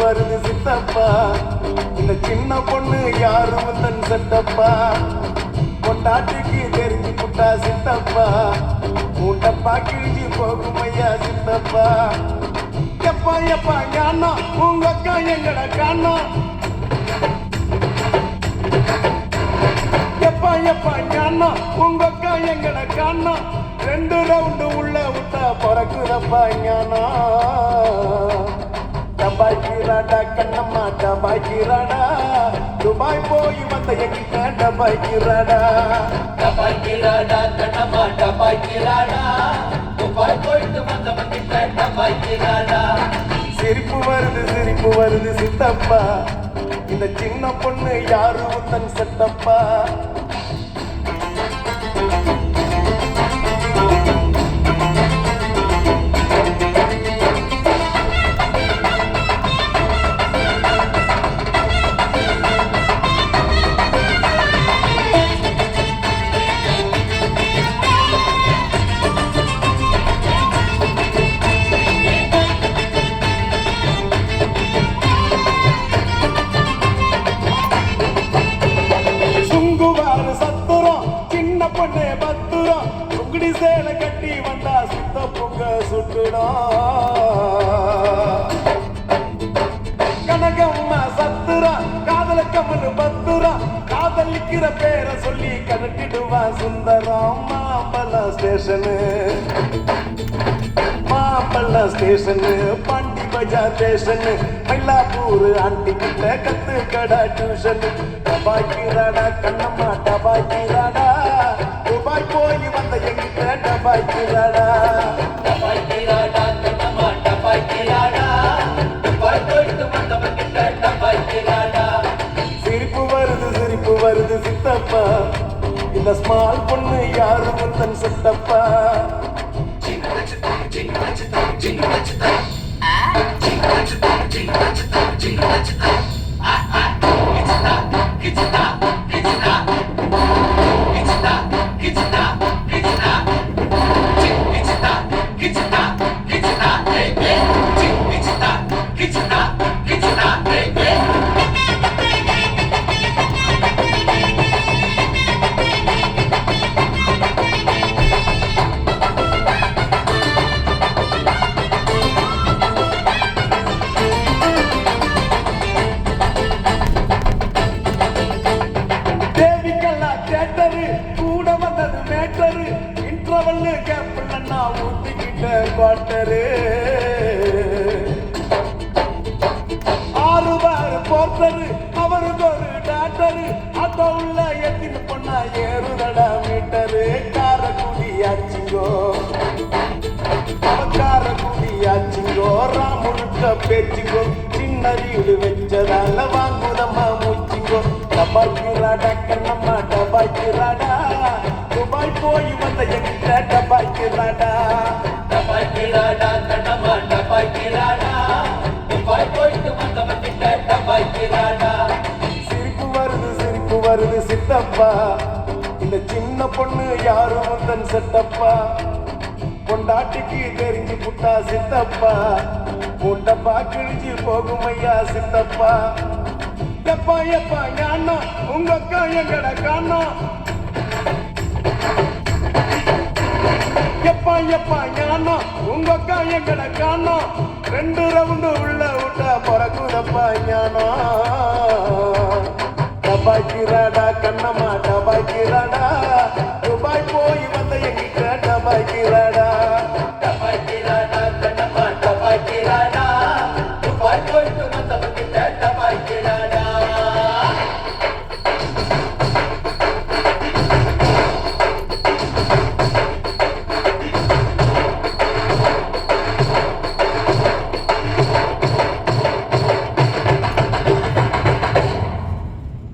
வருது சித்தப்பா, இந்த சின்ன பொண்ணு யாரும் தன் சட்டப்பா, பொண்டாட்டிக்கு தெரிஞ்சு புட்டா சித்தப்பா, மூட்டப்பா கிழிஞ்சு போகும் ஐயா சித்தப்பா. எப்பா எப்பா ஞானா உங்க அக்கா எங்கட காணா, எப்பா எப்பா ஞானா உங்க அக்கா எங்கட காணா, 2 ரவுண்டு உள்ள விட்டா பிறக்குதப்பா ஞானா. டபாய்க்கிறாடா கண்ணம்மா டபாய்க்கிறாடா, துபாய் போய் வந்த எங்கிட்ட டபாய்க்கிறாடா. டபாய்க்கிறாடா கண்ணம்மா டபாய்க்கிறாடா, துபாய் போயிட்டு வந்தவங்கிட்ட டபாய்க்கிறாடா. சிரிப்பு வருது சித்தப்பா, இந்த சின்ன பொண்ணு யாரும் தன் சட்டப்பா. பொண்ணே பத்துரம் சுங்குடி சேலை கட்டி வந்தா சுத்த பொங்க சுட்டுடும். கனகம்மா சத்துரம் காதல கம்மனு பத்துரம், காதலிக்கிற பேரை சொல்லி கணக்கிடுவா சுந்தரம். மாம்பழ ஸ்டேஷனு பாண்டி பஜார் ஸ்டேஷனு, மயிலாப்பூர் ஆண்டி கிட்ட கத்து கடா டியூஷனு. டபாய்க்கிறாடா கண்ணம்மா டபாய்க்கிறாடா, துபாய் போய் வந்த எங்கிட்ட டபாய்க்கிறாடா. டபாய்க்கிறாடா கண்ணம்மா டபாய்க்கிறாடா, துபாய் போயிட்டு வந்தவங்கிட்ட டபாய்க்கிறாடா. சிரிப்பு வருது சித்தப்பா, இந்த ஸ்மால் பொண்ணு யாரும் தன் சட்டப்பா. கூட வந்தது மேட்டரு, இன்ட்ரவல்லு கேப்ல நான் ஊத்திக்கிட்ட குவார்டரு. 6 பார் போர்ட்டரு அவருக்கு ஒரு டாக்டரு, ஆட்டோ உள்ள எத்தின்னு பொண்ணா ஏறுதடா மீட்டரு. காரக்குடியாச்சிங்கோ காரக்குடியாச்சிங்கோ, ராமுழுக்க பேச்சுங்கோ, சின்ன வீடு வச்சதால வாங்குதம்மா மூச்சிங்கோ. டபாய்க்கிறாடா கண்ணம்மா டபாய்க்கிறாடா, துபாய் போய் வந்த எங்கிட்ட டபாய்க்கிறாடா. டபாய்க்கிறாடா கண்ணம்மா டபாய்க்கிறாடா, துபாய் போயிட்டு வந்தவங்கிட்ட டபாய்க்கிறாடா. சிரிப்பு வருது சித்தப்பா, இந்த சின்ன பொண்ணு யாரும் தன் செட்டப்பா, பொண்டாட்டிக்கு தெரிஞ்சு புட்டா சித்தப்பா, மூட்டப்பா கிழிஞ்சு போகும் ஐயா சித்தப்பா. எப்பா எப்பா ஞானா உங்க அக்கா எங்கட காணா, எப்பா எப்பா ஞானா உங்க அக்கா எங்கட காணா, 2 ரவுண்டு உள்ள விட்டா பிறக்குதப்பா ஞானா. டபாய்க்கிறாடா கண்ணம்மா டபாய்க்கிறாடா, துபாய்